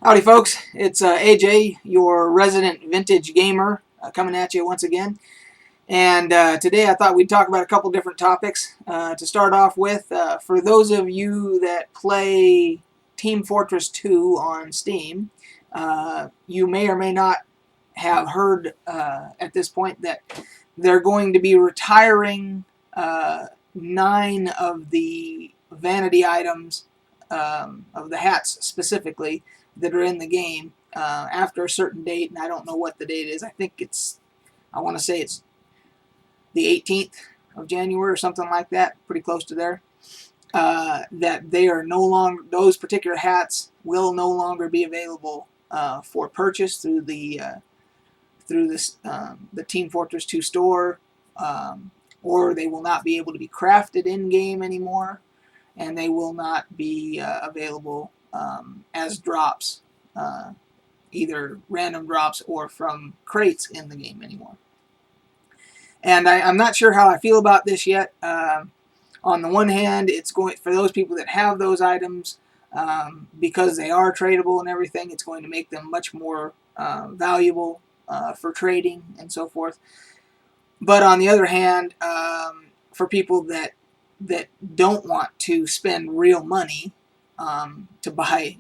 Howdy folks, it's AJ, your resident vintage gamer, coming at you once again. And today I thought we'd talk about a couple different topics. To start off with, for those of you that play Team Fortress 2 on Steam, you may or may not have heard at this point that they're going to be retiring 9 of the vanity items, of the hats specifically, that are in the game after a certain date, and I don't know what the date is. I want to say it's the 18th of January or something like that, pretty close to there. That they are no longer, those particular hats will no longer be available for purchase through the Team Fortress 2 store, or they will not be able to be crafted in game anymore, and they will not be available as drops, either random drops or from crates in the game anymore. And I'm not sure how I feel about this yet. On the one hand, it's going for those people that have those items, because they are tradable and everything. It's going to make them much more valuable for trading and so forth. But on the other hand, for people that don't want to spend real money to buy,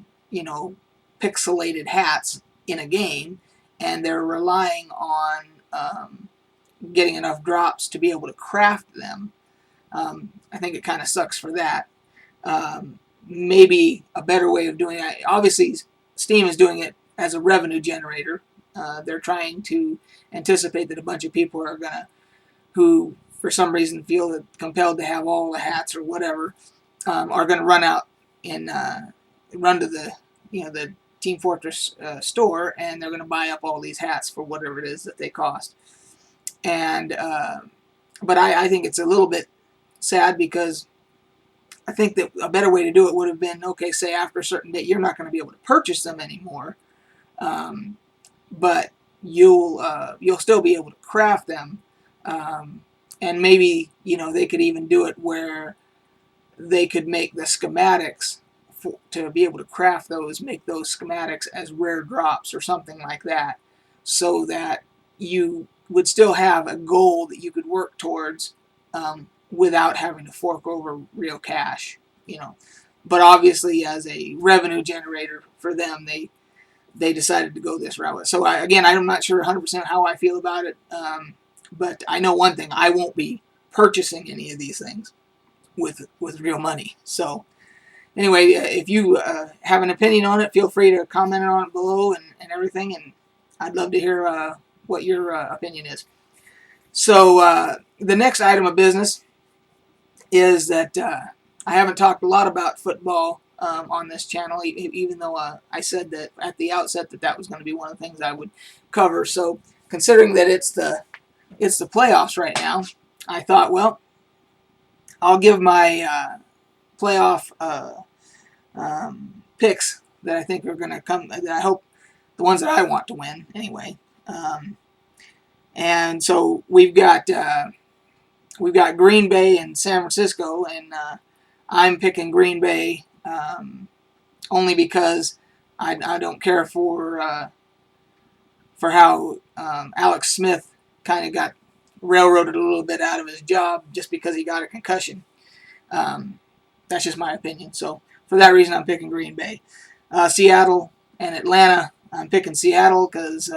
pixelated hats in a game, and they're relying on getting enough drops to be able to craft them, I think it kind of sucks for that. Maybe a better way of doing it. Obviously, Steam is doing it as a revenue generator. They're trying to anticipate that a bunch of people are who for some reason feel compelled to have all the hats or whatever, are going to run out and run to the Team Fortress store, and they're going to buy up all these hats for whatever it is that they cost. And but I think it's a little bit sad, because I think that a better way to do it would have been, okay, say after a certain date you're not going to be able to purchase them anymore, but you'll still be able to craft them, and maybe they could even do it where they could make the schematics to be able to craft those, make those schematics as rare drops or something like that, so that you would still have a goal that you could work towards, without having to fork over real cash. But obviously, as a revenue generator for them, they decided to go this route. So I'm not sure 100% how I feel about it, but I know one thing: I won't be purchasing any of these things with real money. So anyway, if you have an opinion on it, feel free to comment on it below and everything, and I'd love to hear what your opinion is. So the next item of business is that I haven't talked a lot about football on this channel, even though I said that at the outset that was going to be one of the things I would cover. So considering that it's the playoffs right now, I thought, well, I'll give my playoff picks that I think are going to come, that I hope, the ones that I want to win anyway. And so we've got Green Bay and San Francisco, and I'm picking Green Bay, only because I don't care for how Alex Smith kind of got railroaded a little bit out of his job just because he got a concussion. That's just my opinion. So for that reason, I'm picking Green Bay. Seattle and Atlanta, I'm picking Seattle because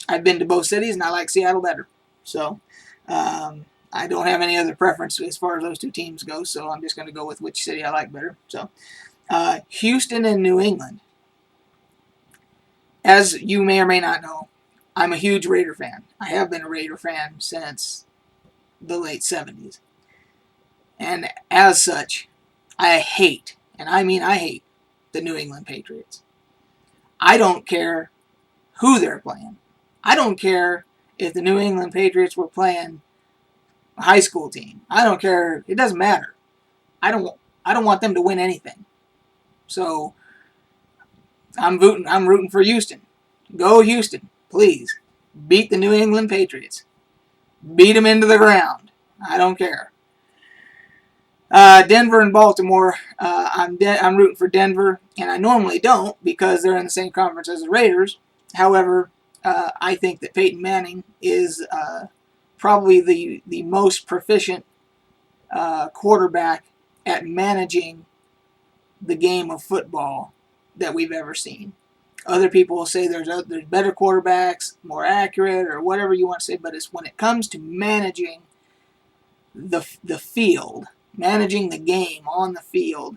I've been to both cities and I like Seattle better. So I don't have any other preference as far as those two teams go, so I'm just going to go with which city I like better. So Houston and New England. As you may or may not know, I'm a huge Raider fan. I have been a Raider fan since the late 70s. And as such, I hate, and I mean I hate, the New England Patriots. I don't care who they're playing. I don't care if the New England Patriots were playing a high school team. I don't care. It doesn't matter. I don't want them to win anything. So I'm rooting for Houston. Go Houston, please. Beat the New England Patriots. Beat them into the ground. I don't care. Denver and Baltimore. I'm rooting for Denver, and I normally don't because they're in the same conference as the Raiders. However, I think that Peyton Manning is probably the most proficient quarterback at managing the game of football that we've ever seen. Other people will say there's better quarterbacks, more accurate, or whatever you want to say, but it's when it comes to managing the field, managing the game on the field,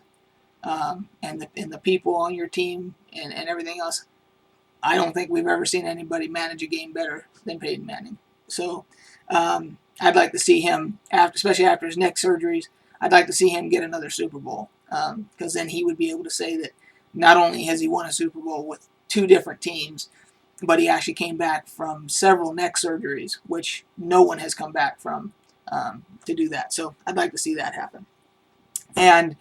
and the people on your team and everything else. I don't think we've ever seen anybody manage a game better than Peyton Manning. So I'd like to see him, especially after his neck surgeries, I'd like to see him get another Super Bowl because then he would be able to say that not only has he won a Super Bowl with two different teams, but he actually came back from several neck surgeries, which no one has come back from to do that. So I'd like to see that happen. And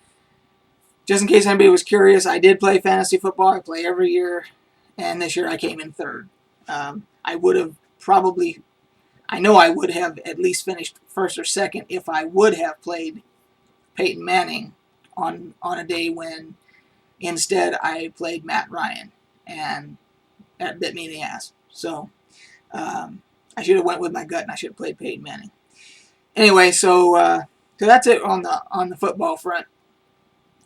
just in case anybody was curious, I did play fantasy football. I play every year, and this year I came in third. I would have probably, I know I would have at least finished first or second if I would have played Peyton Manning on a day when instead I played Matt Ryan, and that bit me in the ass. So I should have went with my gut, and I should have played Peyton Manning. Anyway, so that's it on the football front.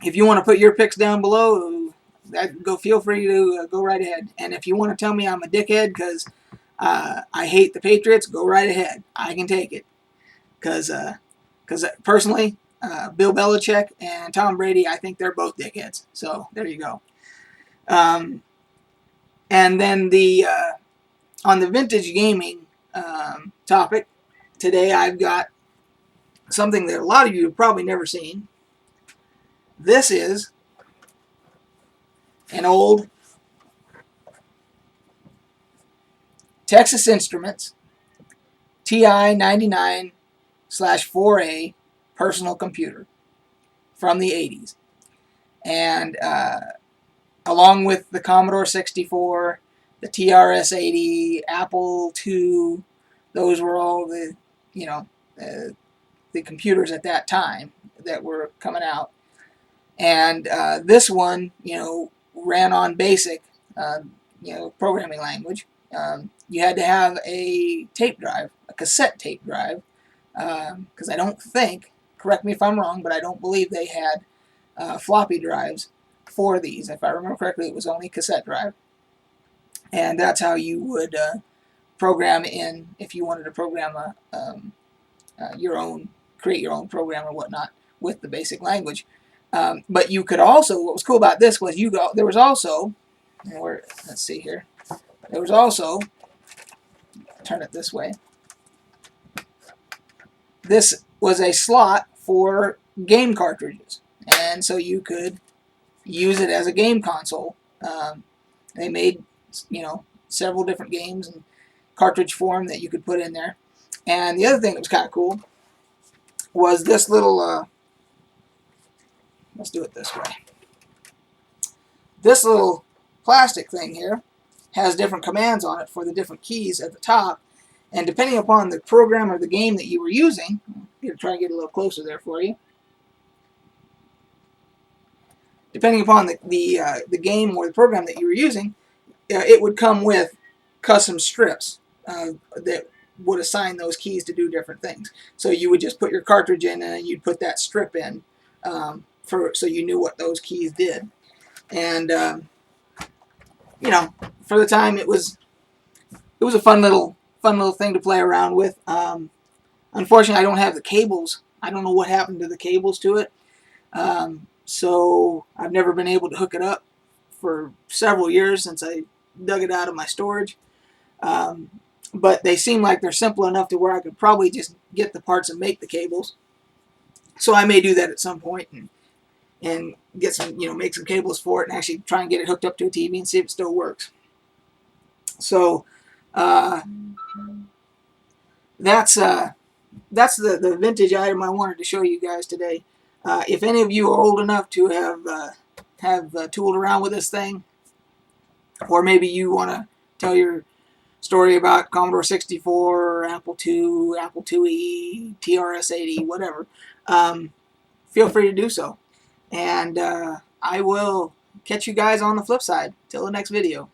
If you want to put your picks down below, feel free to go right ahead. And if you want to tell me I'm a dickhead because I hate the Patriots, go right ahead. I can take it. Because personally, Bill Belichick and Tom Brady, I think they're both dickheads. So there you go. And then on the vintage gaming topic, today I've got something that a lot of you have probably never seen. This is an old Texas Instruments TI-99 /4A personal computer from the 80s. And along with the Commodore 64, the TRS-80, Apple II, those were all the computers at that time that were coming out. And this one, ran on BASIC, programming language. You had to have a tape drive, a cassette tape drive, because I don't think, correct me if I'm wrong, but I don't believe they had floppy drives for these. If I remember correctly, it was only cassette drive. And that's how you would program in, if you wanted to program create your own program or whatnot with the BASIC language. But you could also, what was cool about this was there was also, let's see here, there was also, turn it this way, this was a slot for game cartridges, and so you could use it as a game console. They made, several different games in cartridge form that you could put in there. And the other thing that was kind of cool was this little, let's do it this way. This little plastic thing here has different commands on it for the different keys at the top. And depending upon the program or the game that you were using, I'm going to try and get a little closer there for you. Depending upon the game or the program that you were using, it would come with custom strips that would assign those keys to do different things. So you would just put your cartridge in and you'd put that strip in so you knew what those keys did. And for the time it was a fun little thing to play around with. Unfortunately, I don't have the cables. I don't know what happened to the cables to it. So I've never been able to hook it up for several years since I dug it out of my storage. But they seem like they're simple enough to where I could probably just get the parts and make the cables. So I may do that at some point and get some, make some cables for it and actually try and get it hooked up to a TV and see if it still works. So that's the vintage item I wanted to show you guys today. If any of you are old enough to have tooled around with this thing, or maybe you want to tell your story about Commodore 64, Apple II, Apple IIe, TRS-80, whatever, feel free to do so. And I will catch you guys on the flip side. Till the next video.